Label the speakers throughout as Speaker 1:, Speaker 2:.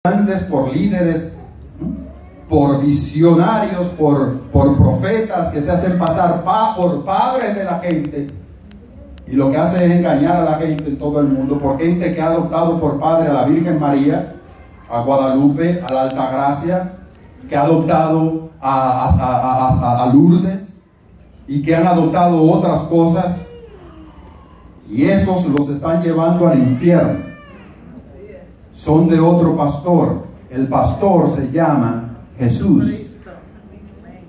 Speaker 1: grandes, por líderes, por visionarios, por profetas que se hacen pasar por padres de la gente, y lo que hacen es engañar a la gente en todo el mundo, por gente que ha adoptado por padre a la Virgen María, a Guadalupe, a la Altagracia, que ha adoptado a Lourdes, y que han adoptado otras cosas, y esos los están llevando al infierno. Son de otro pastor. El pastor se llama Jesús.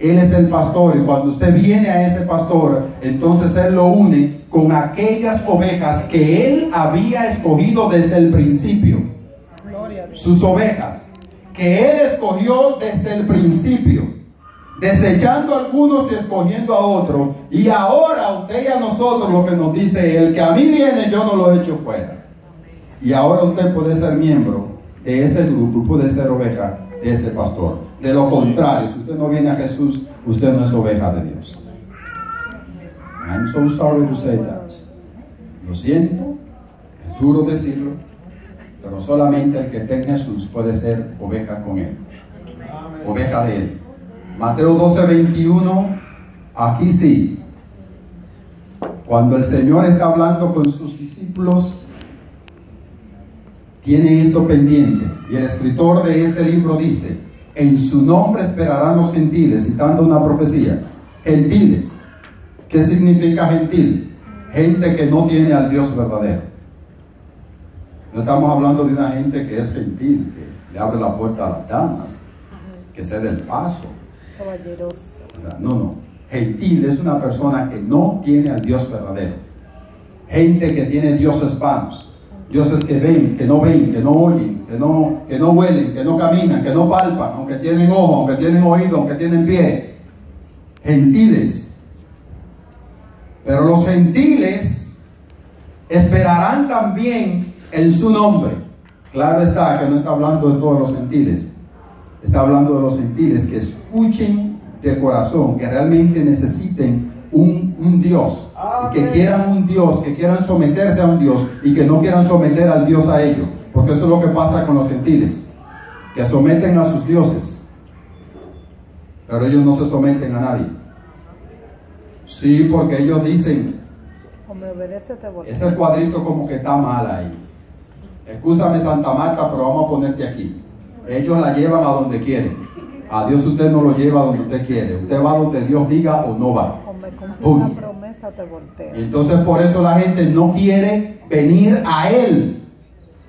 Speaker 1: Él es el pastor, y cuando usted viene a ese pastor, entonces Él lo une con aquellas ovejas que Él había escogido desde el principio. Sus ovejas que Él escogió desde el principio, desechando a algunos y escogiendo a otros. Y ahora a usted y a nosotros lo que nos dice: el que a mí viene, yo no lo echo fuera. Y ahora usted puede ser miembro de ese grupo, puede ser oveja de ese pastor. De lo contrario, si usted no viene a Jesús, usted no es oveja de Dios. I'm so sorry to say that. Lo siento, es duro decirlo, pero solamente el que esté en Jesús puede ser oveja con Él, oveja de Él. Mateo 12:21, aquí sí, cuando el Señor está hablando con sus discípulos, tiene esto pendiente, y el escritor de este libro dice: en su nombre esperarán los gentiles, citando una profecía. Gentiles, ¿qué significa gentil? Gente que no tiene al Dios verdadero. No estamos hablando de una gente que es gentil, que le abre la puerta a las damas, que cede el paso.
Speaker 2: Caballeroso.
Speaker 1: No. Gentil es una persona que no tiene al Dios verdadero. Gente que tiene dioses vanos. Dioses que ven, que no oyen, que no huelen, que no caminan, que no palpan, aunque tienen ojos, aunque tienen oído, aunque tienen pie. Gentiles. Pero los gentiles esperarán también en su nombre. Claro está que no está hablando de todos los gentiles. Está hablando de los gentiles que escuchen de corazón, que realmente necesiten un Dios, y que quieran un Dios, que quieran someterse a un Dios, y que no quieran someter al Dios a ellos, porque eso es lo que pasa con los gentiles, que someten a sus dioses, pero ellos no se someten a nadie. Sí, porque ellos dicen: ese cuadrito como que está mal ahí, excúsame Santa Marta, pero vamos a ponerte aquí. Ellos la llevan a donde quieren. A Dios usted no lo lleva a donde usted quiere. Usted va donde Dios diga o no va.
Speaker 2: Una promesa te voltea.
Speaker 1: Entonces por eso la gente no quiere venir a Él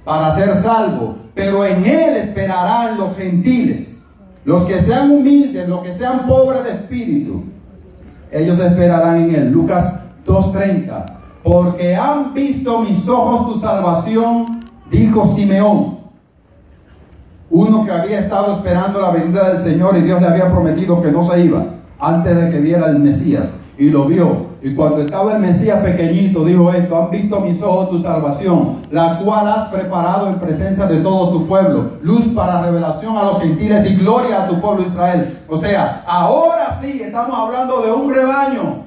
Speaker 1: para ser salvo. Pero en Él esperarán los gentiles, los que sean humildes, los que sean pobres de espíritu. Ellos esperarán en Él. Lucas 2:30. Porque han visto mis ojos tu salvación, dijo Simeón. Uno que había estado esperando la venida del Señor, y Dios le había prometido que no se iba antes de que viera el Mesías, y lo vio. Y cuando estaba el Mesías pequeñito, dijo esto: han visto mis ojos tu salvación, la cual has preparado en presencia de todo tu pueblo, luz para revelación a los gentiles y gloria a tu pueblo Israel. O sea, ahora sí estamos hablando de un rebaño,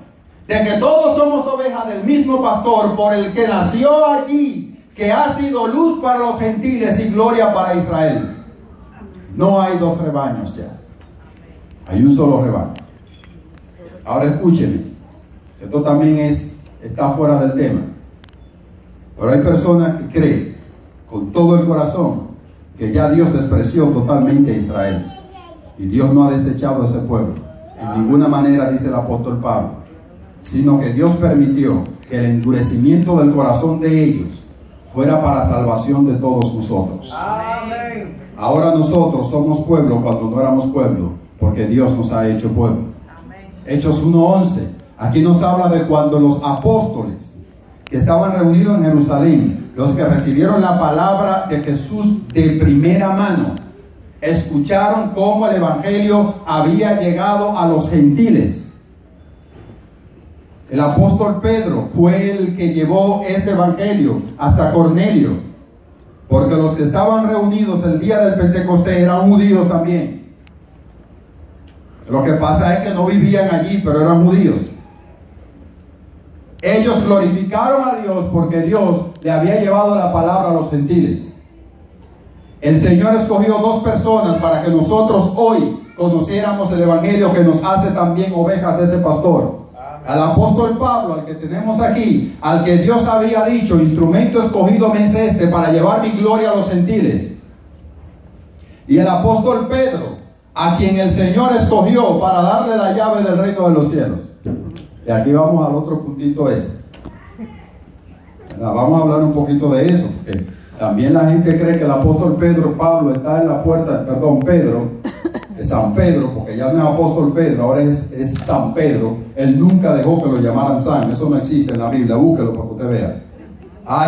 Speaker 1: de que todos somos ovejas del mismo pastor, por el que nació allí, que ha sido luz para los gentiles y gloria para Israel. No hay dos rebaños ya, hay un solo rebaño. Ahora escúcheme, esto también está fuera del tema, pero hay personas que creen con todo el corazón que ya Dios despreció totalmente a Israel, y Dios no ha desechado a ese pueblo en ninguna manera, dice el apóstol Pablo, sino que Dios permitió que el endurecimiento del corazón de ellos fuera para salvación de todos nosotros. Amén. Ahora nosotros somos pueblo cuando no éramos pueblo, porque Dios nos ha hecho pueblo. Amén. Hechos 1:11. Aquí nos habla de cuando los apóstoles que estaban reunidos en Jerusalén, los que recibieron la palabra de Jesús de primera mano, escucharon cómo el evangelio había llegado a los gentiles. El apóstol Pedro fue el que llevó este evangelio hasta Cornelio, porque los que estaban reunidos el día del Pentecostés eran judíos también. Lo que pasa es que no vivían allí, pero eran judíos. Ellos glorificaron a Dios porque Dios le había llevado la palabra a los gentiles. El Señor escogió dos personas para que nosotros hoy conociéramos el Evangelio que nos hace también ovejas de ese pastor. Al apóstol Pablo, al que tenemos aquí, al que Dios había dicho, instrumento escogido me es este para llevar mi gloria a los gentiles. Y el apóstol Pedro, a quien el Señor escogió para darle la llave del reino de los cielos. Y aquí vamos al otro puntito Vamos a hablar un poquito de eso, porque también la gente cree que el apóstol Pablo está en la puerta, San Pedro, porque ya no es apóstol Pedro, ahora es San Pedro. Él nunca dejó que lo llamaran San, eso no existe en la Biblia, búsquelo para que usted vea.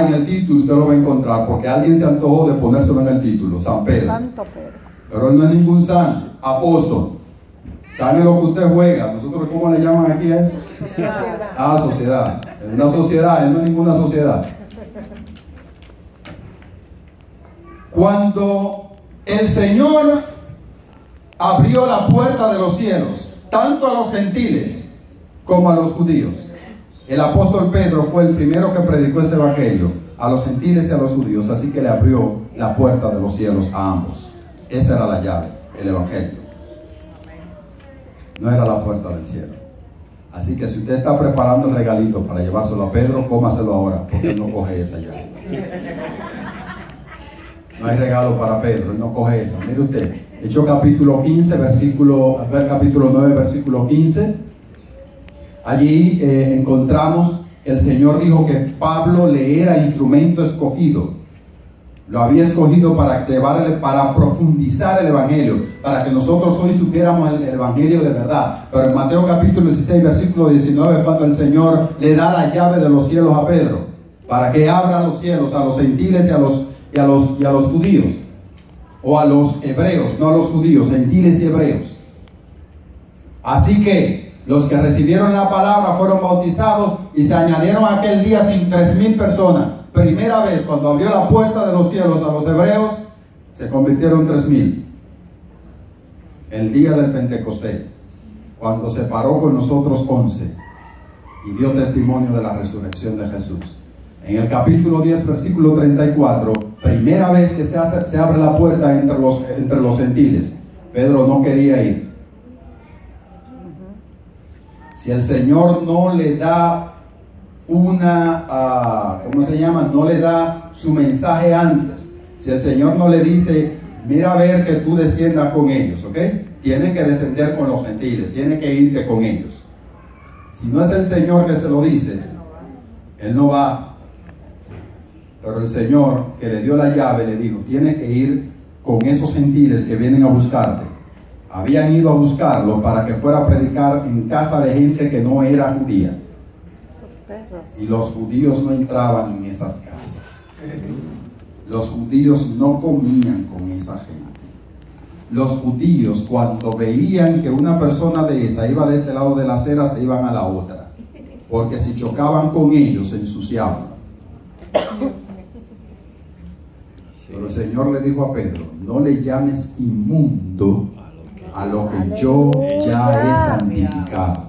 Speaker 1: En el título usted lo va a encontrar, porque alguien se antojó de ponérselo en el título, San Pedro.
Speaker 2: Santo Pedro.
Speaker 1: Pero él no es ningún san, apóstol. San es lo que usted juega. ¿Nosotros cómo le llaman aquí a eso?
Speaker 2: Sociedad.
Speaker 1: Sociedad. Es una sociedad, él no es ninguna sociedad. Cuando el Señor abrió la puerta de los cielos, tanto a los gentiles como a los judíos, el apóstol Pedro fue el primero que predicó ese evangelio a los gentiles y a los judíos, así que le abrió la puerta de los cielos a ambos. Esa era la llave, el evangelio. No era la puerta del cielo. Así que si usted está preparando el regalito para llevárselo a Pedro, cómaselo ahora, porque él no coge esa llave. No hay regalo para Pedro, él no coge esa. Mire usted, Hechos capítulo 15, capítulo 9, versículo 15. Allí encontramos, el Señor dijo que Pablo le era instrumento escogido. Lo había escogido para profundizar el evangelio, para que nosotros hoy supiéramos el evangelio de verdad. Pero en Mateo capítulo 16, versículo 19, cuando el Señor le da la llave de los cielos a Pedro, para que abra los cielos a los gentiles y a los judíos, o a los hebreos, no a los judíos, gentiles y hebreos. Así que los que recibieron la palabra fueron bautizados y se añadieron aquel día 3,000 personas. Primera vez cuando abrió la puerta de los cielos a los hebreos, se convirtieron 3,000. El día del Pentecostés, cuando se paró con nosotros 11 y dio testimonio de la resurrección de Jesús. En el capítulo 10, versículo 34, primera vez que se abre la puerta entre los gentiles, Pedro no quería ir. Si el Señor no le da no le da su mensaje antes, si el Señor no le dice, mira a ver que tú desciendas con ellos, ¿ok? Tienes que descender con los gentiles, tienes que irte con ellos. Si no es el Señor que se lo dice, él no va. Pero el Señor que le dio la llave le dijo, tienes que ir con esos gentiles que vienen a buscarte. Habían ido a buscarlo para que fuera a predicar en casa de gente que no era judía. Y los judíos no entraban en esas casas. Los judíos no comían con esa gente. Los judíos, cuando veían que una persona de esa iba de este lado de la acera, se iban a la otra, porque si chocaban con ellos se ensuciaban. Pero el Señor le dijo a Pedro, no le llames inmundo a lo que yo ya he santificado.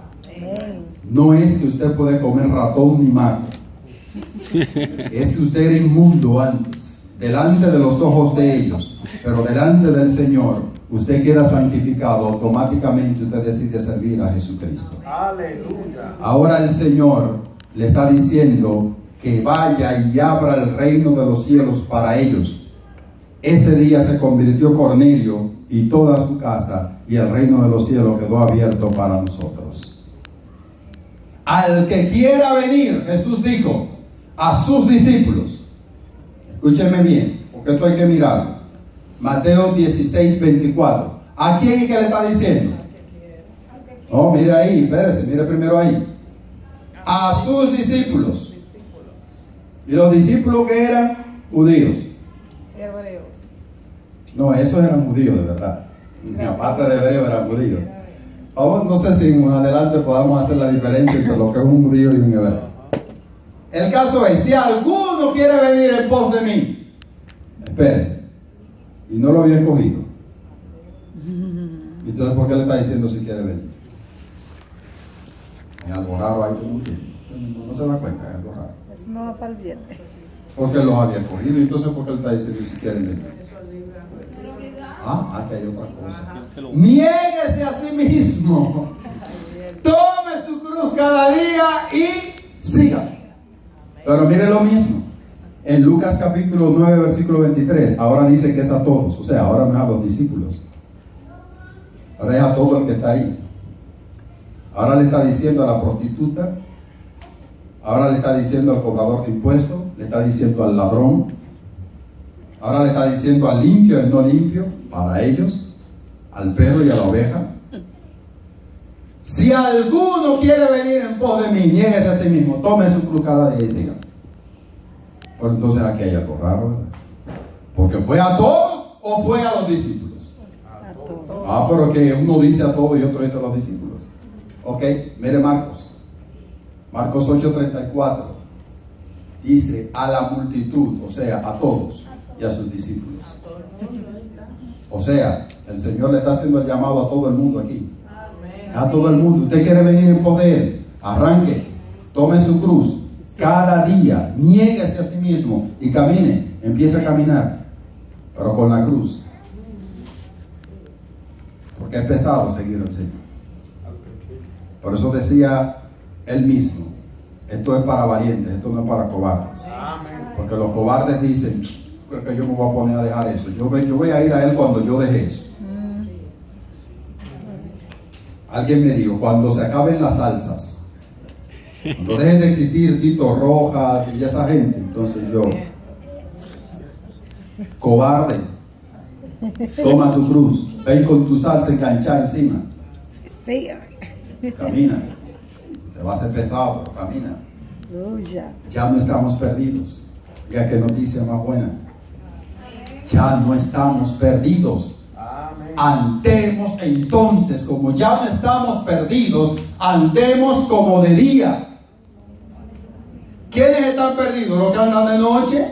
Speaker 1: No es que usted puede comer ratón ni maco, es que usted era inmundo antes, delante de los ojos de ellos, pero delante del Señor usted queda santificado. Automáticamente usted decide servir a Jesucristo. Aleluya. Ahora el Señor le está diciendo que vaya y abra el reino de los cielos para ellos. Ese día se convirtió Cornelio y toda su casa, y el reino de los cielos quedó abierto para nosotros. Al que quiera venir, Jesús dijo a sus discípulos, escúchenme bien, porque esto hay que mirarlo. Mateo 16, 24. ¿A quién es que le está diciendo? No, mire ahí, espérese, mire primero ahí. A sus discípulos. ¿Y los discípulos que eran? Judíos.
Speaker 2: Hebreos.
Speaker 1: No, esos eran judíos de verdad. Ni aparte de hebreos eran judíos. Vamos, no sé si en adelante podamos hacer la diferencia entre lo que es un judío y un hebreo. El caso es, si alguno quiere venir en pos de mí, espérese. Y no lo había escogido. Entonces, ¿por qué le está diciendo si quiere venir? Es algo raro ahí, no se da cuenta, es algo raro.
Speaker 2: Es no va para el viernes.
Speaker 1: Porque los había escogido, entonces ¿por qué le está diciendo si quieren venir? Aquí hay otra cosa. Niéguese a sí mismo. Tome su cruz cada día y siga. Pero mire lo mismo. En Lucas capítulo 9, versículo 23, ahora dice que es a todos. O sea, ahora no es a los discípulos. Ahora es a todo el que está ahí. Ahora le está diciendo a la prostituta. Ahora le está diciendo al cobrador de impuestos. Le está diciendo al ladrón. Ahora le está diciendo al limpio y al no limpio. Para ellos. Al perro y a la oveja. Si alguno quiere venir en pos de mí, niéguese a sí mismo, tome su cruz cada día y siga. Pero entonces aquí hay algo raro, ¿verdad? Porque fue a todos o fue a los discípulos. Pero que uno dice a todos y otro dice a los discípulos. Ok, mire Marcos 8:34 dice a la multitud, o sea, a todos y a sus discípulos. O sea, el Señor le está haciendo el llamado a todo el mundo aquí. A todo el mundo. Usted quiere venir en pos de Él, arranque, tome su cruz cada día, niéguese a sí mismo y camine, empiece a caminar, pero con la cruz, porque es pesado seguir al Señor. Por eso decía Él mismo, esto es para valientes, esto no es para cobardes. Porque los cobardes dicen, creo que yo me voy a poner a dejar eso, yo voy a ir a Él cuando yo deje eso. Alguien me dijo, cuando se acaben las salsas, cuando dejen de existir Tito Rojas y esa gente, entonces yo, cobarde, toma tu cruz, ven con tu salsa enganchada encima, camina, te va a hacer pesado, pero camina. Ya no estamos perdidos. Mira qué noticia más buena. Ya no estamos perdidos. Andemos entonces, como ya no estamos perdidos, andemos como de día. ¿Quiénes están perdidos? ¿Los que andan de noche?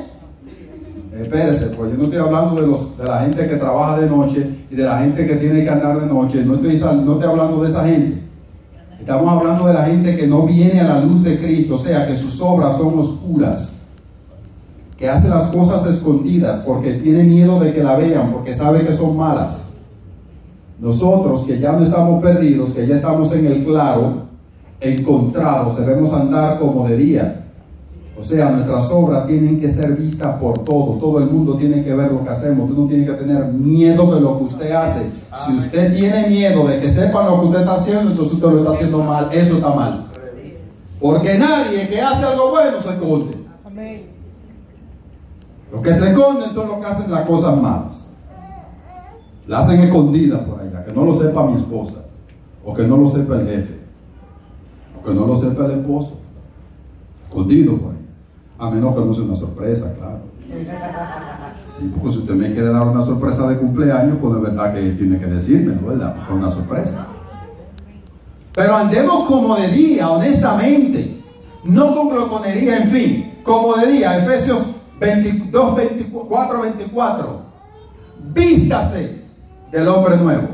Speaker 1: Espérese, pues yo no estoy hablando de la gente que trabaja de noche y de la gente que tiene que andar de noche. No estoy hablando de esa gente. Estamos hablando de la gente que no viene a la luz de Cristo, o sea, que sus obras son oscuras, que hace las cosas escondidas porque tiene miedo de que la vean, porque sabe que son malas. Nosotros que ya no estamos perdidos, que ya estamos en el claro, encontrados, debemos andar como de día. O sea, nuestras obras tienen que ser vistas por todo el mundo tiene que ver lo que hacemos. Usted no tiene que tener miedo de lo que usted hace. Si usted tiene miedo de que sepan lo que usted está haciendo, entonces usted lo está haciendo mal. Eso está mal. Porque nadie que hace algo bueno se esconde. Los que se esconden son los que hacen las cosas malas. La hacen escondida por allá, que no lo sepa mi esposa, o que no lo sepa el jefe, o que no lo sepa el esposo, escondido por ahí, a menos que no sea una sorpresa, claro. Sí, porque si usted me quiere dar una sorpresa de cumpleaños, pues de verdad que tiene que decírmelo, ¿verdad? Porque es una sorpresa. Pero andemos como de día, honestamente, no con glotonería, en fin, como de día. Efesios 4:24, vístase del hombre nuevo,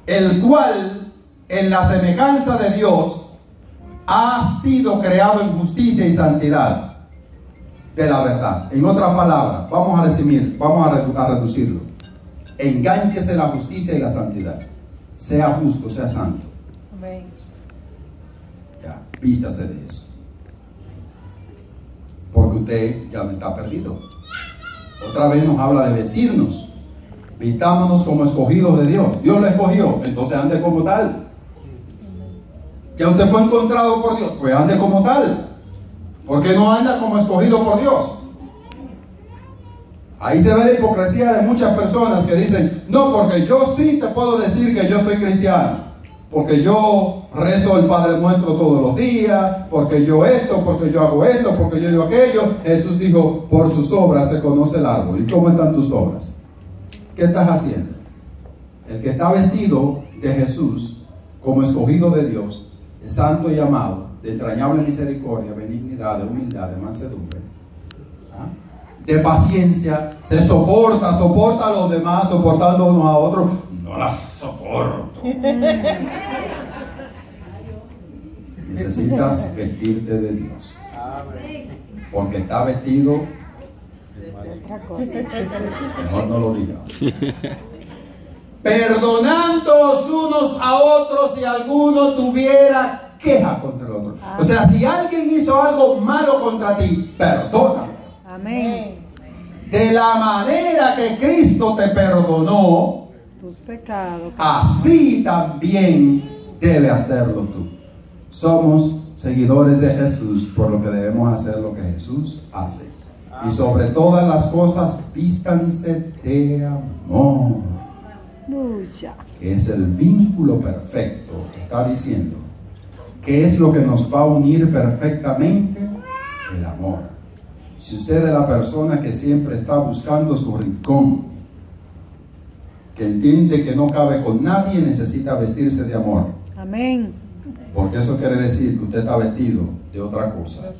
Speaker 1: el cual en la semejanza de Dios ha sido creado en justicia y santidad de la verdad. En otras palabras, vamos a reducirlo. Engánchese la justicia y la santidad. Sea justo, sea santo.
Speaker 2: Amén.
Speaker 1: Ya, vístase de eso. Porque usted ya no está perdido. Otra vez nos habla de vestirnos. Vistámonos como escogidos de Dios. Dios lo escogió, entonces ande como tal. Ya usted fue encontrado por Dios, pues ande como tal. ¿Por qué no anda como escogido por Dios? Ahí se ve la hipocresía de muchas personas que dicen, no, porque yo sí te puedo decir que yo soy cristiano, porque yo rezo el Padre Nuestro todos los días, porque yo esto, porque yo hago esto, porque yo digo aquello. Jesús dijo, por sus obras se conoce el árbol. ¿Y cómo están tus obras? ¿Qué estás haciendo? El que está vestido de Jesús como escogido de Dios, de santo y amado, de entrañable misericordia, benignidad, de humildad, de mansedumbre, de paciencia, se soporta a los demás, soportando unos a otros. No las soporto. Necesitas vestirte de Dios, porque está vestido
Speaker 2: otra cosa.
Speaker 1: Mejor no lo diga. Perdonándoos unos a otros si alguno tuviera queja contra el otro. O sea, si alguien hizo algo malo contra ti, perdónalo.
Speaker 2: Amén.
Speaker 1: De la manera que Cristo te perdonó,
Speaker 2: Tus pecados.
Speaker 1: así también debe hacerlo tú. Somos seguidores de Jesús, por lo que debemos hacer lo que Jesús hace. Y sobre todas las cosas, vístanse de amor.
Speaker 2: Lucha.
Speaker 1: Que es el vínculo perfecto que está diciendo. ¿Qué es lo que nos va a unir perfectamente? El amor. Si usted es la persona que siempre está buscando su rincón, que entiende que no cabe con nadie, necesita vestirse de amor.
Speaker 2: Amén.
Speaker 1: Porque eso quiere decir que usted está vestido de otra cosa.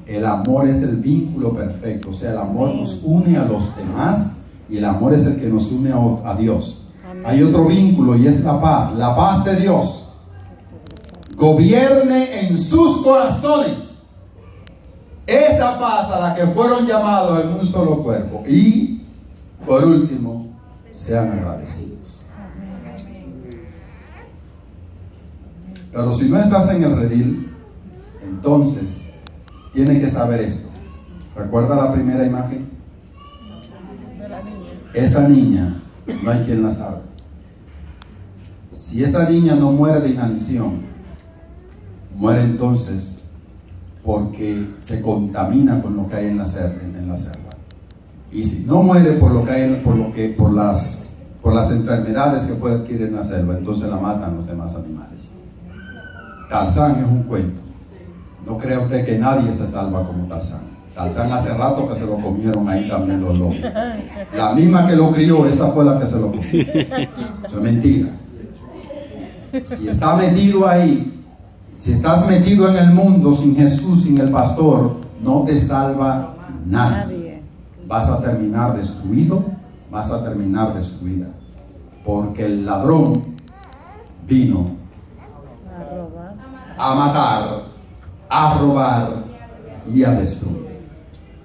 Speaker 1: El amor es el vínculo perfecto. O sea, el amor nos une a los demás y el amor es el que nos une a Dios.
Speaker 2: Amén.
Speaker 1: Hay otro vínculo y es la paz. La paz de Dios gobierne en sus corazones. Esa paz a la que fueron llamados en un solo cuerpo. Y, por último, sean agradecidos. Pero si no estás en el redil, entonces tienes que saber esto. ¿Recuerda la primera imagen? Esa niña, no hay quien la salve. Si esa niña no muere de inanición, muere entonces porque se contamina con lo que hay en la selva. Y si no muere por lo que hay, por las enfermedades que puede adquirir en la selva, entonces la matan los demás animales. Tarzán es un cuento. No crea usted que nadie se salva como Tarzán. Tarzán hace rato que se lo comieron ahí también los lobos. La misma que lo crió, esa fue la que se lo comió. Eso es mentira. Si está metido ahí, si estás metido en el mundo sin Jesús, sin el pastor, no te salva nadie. Vas a terminar destruido, vas a terminar destruida. Porque el ladrón vino a matar, a robar y a destruir.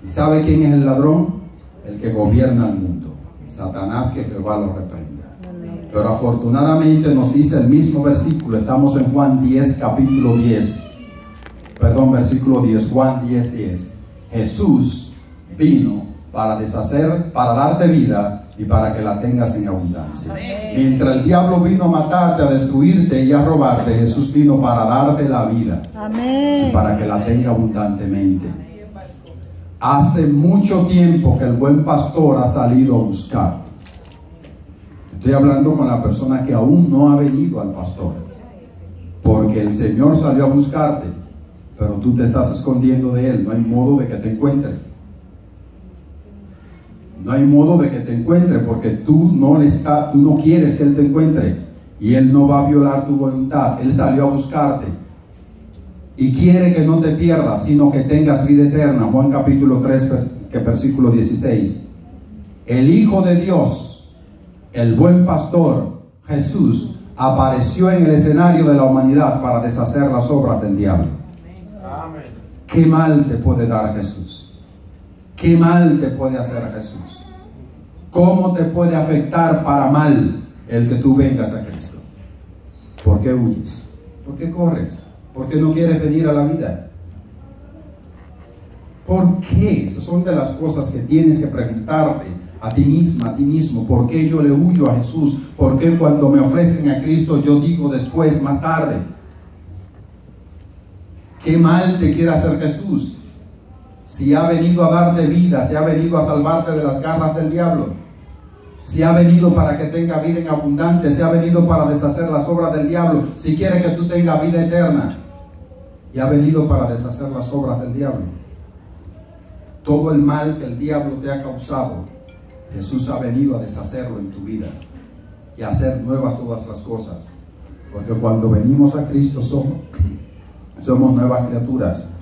Speaker 1: ¿Y sabe quién es el ladrón? El que gobierna el mundo. Satanás, que Jehová lo reprenda. Pero afortunadamente nos dice el mismo versículo. Estamos en Juan 10, capítulo 10. Perdón, versículo 10. Juan 10, 10. Jesús vino para deshacer, para darte vida y para que la tengas en abundancia. Mientras el diablo vino a matarte, a destruirte y a robarte, Jesús vino para darte la vida.
Speaker 2: Amén.
Speaker 1: Y para que la tenga abundantemente. Hace mucho tiempo que el buen pastor ha salido a buscar. Estoy hablando con la persona que aún no ha venido al pastor, porque el Señor salió a buscarte, pero tú te estás escondiendo de Él. No hay modo de que te encuentre. No hay modo de que te encuentre, porque tú no quieres que Él te encuentre, y Él no va a violar tu voluntad. Él salió a buscarte y quiere que no te pierdas, sino que tengas vida eterna. Juan capítulo 3, versículo 16. El Hijo de Dios, el buen pastor, Jesús, apareció en el escenario de la humanidad para deshacer las obras del diablo. Amén. ¿Qué mal te puede dar Jesús? ¿Qué mal te puede hacer Jesús? ¿Cómo te puede afectar para mal el que tú vengas a Cristo? ¿Por qué huyes? ¿Por qué corres? ¿Por qué no quieres venir a la vida? ¿Por qué? Esas son de las cosas que tienes que preguntarte a ti misma, a ti mismo. ¿Por qué yo le huyo a Jesús? ¿Por qué cuando me ofrecen a Cristo yo digo después, más tarde? ¿Qué mal te quiere hacer Jesús? Si ha venido a darte vida, si ha venido a salvarte de las garras del diablo, si ha venido para que tenga vida en abundante, si ha venido para deshacer las obras del diablo, si quiere que tú tengas vida eterna, y ha venido para deshacer las obras del diablo. Todo el mal que el diablo te ha causado, Jesús ha venido a deshacerlo en tu vida y a hacer nuevas todas las cosas. Porque cuando venimos a Cristo somos nuevas criaturas.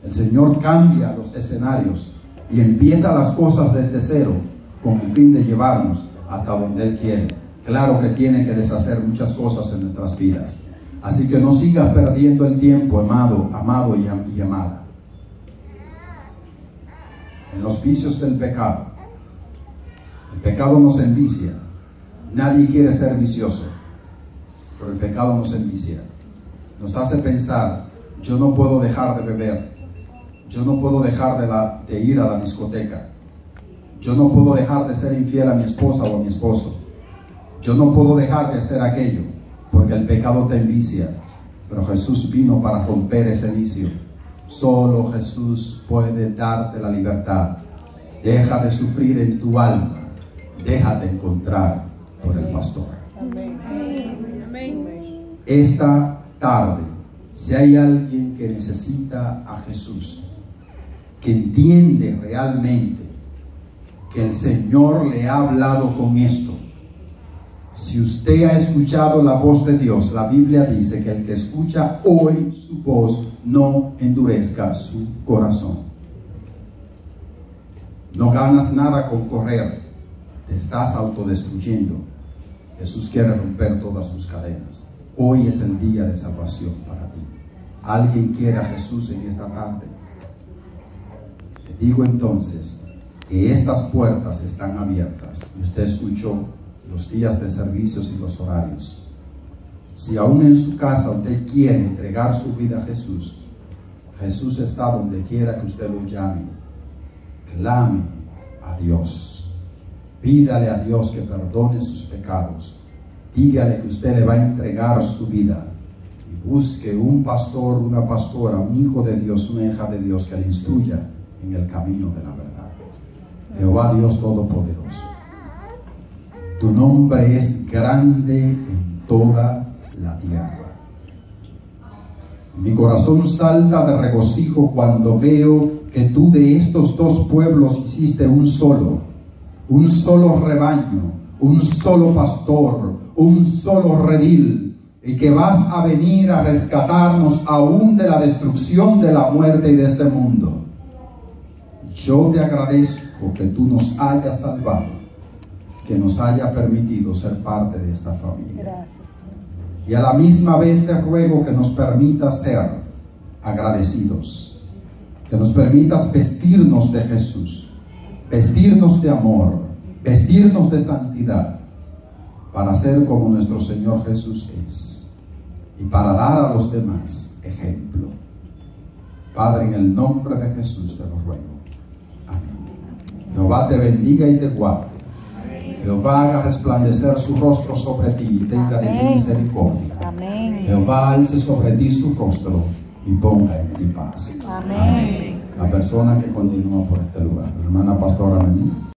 Speaker 1: El Señor cambia los escenarios y empieza las cosas desde cero con el fin de llevarnos hasta donde Él quiere. Claro que tiene que deshacer muchas cosas en nuestras vidas. Así que no sigas perdiendo el tiempo, amado y amada, en los vicios del pecado. pecado nos envicia. Nadie quiere ser vicioso, pero el pecado nos envicia. Nos hace pensar, yo no puedo dejar de beber, yo no puedo dejar de ir a la discoteca, yo no puedo dejar de ser infiel a mi esposa o a mi esposo, yo no puedo dejar de hacer aquello, porque el pecado te envicia. Pero Jesús vino para romper ese vicio. Solo Jesús puede darte la libertad. Deja de sufrir en tu alma, déjate encontrar por el pastor. Esta tarde, si hay alguien que necesita a Jesús, que entiende realmente que el Señor le ha hablado con esto, si usted ha escuchado la voz de Dios, la Biblia dice que el que escucha hoy su voz no endurezca su corazón. No ganas nada con correr, te estás autodestruyendo. Jesús quiere romper todas tus cadenas. Hoy es el día de salvación para ti. ¿Alguien quiere a Jesús en esta tarde? Te digo entonces que estas puertas están abiertas. Usted escuchó los días de servicios y los horarios. Si aún en su casa usted quiere entregar su vida a Jesús, Jesús está donde quiera que usted lo llame. Clame a Dios. Pídale a Dios que perdone sus pecados. Dígale que usted le va a entregar su vida. Y busque un pastor, una pastora, un hijo de Dios, una hija de Dios que le instruya en el camino de la verdad. Jehová Dios Todopoderoso, tu nombre es grande en toda la tierra. Mi corazón salta de regocijo cuando veo que tú de estos dos pueblos hiciste un solo rebaño, un solo pastor, un solo redil, y que vas a venir a rescatarnos aún de la destrucción, de la muerte y de este mundo. Yo te agradezco que tú nos hayas salvado, que nos haya permitido ser parte de esta familia.
Speaker 2: Gracias.
Speaker 1: Y a la misma vez te ruego que nos permitas ser agradecidos, que nos permitas vestirnos de Jesús, vestirnos de amor, vestirnos de santidad, para ser como nuestro Señor Jesús es, y para dar a los demás ejemplo. Padre, en el nombre de Jesús te lo ruego. Amén. Jehová te bendiga y te guarde. Jehová haga resplandecer su rostro sobre ti y tenga de ti misericordia.
Speaker 2: Amén.
Speaker 1: Jehová alce sobre ti su rostro y ponga en ti paz.
Speaker 2: Amén.
Speaker 1: La persona que continúa por este lugar, hermana pastora Mení.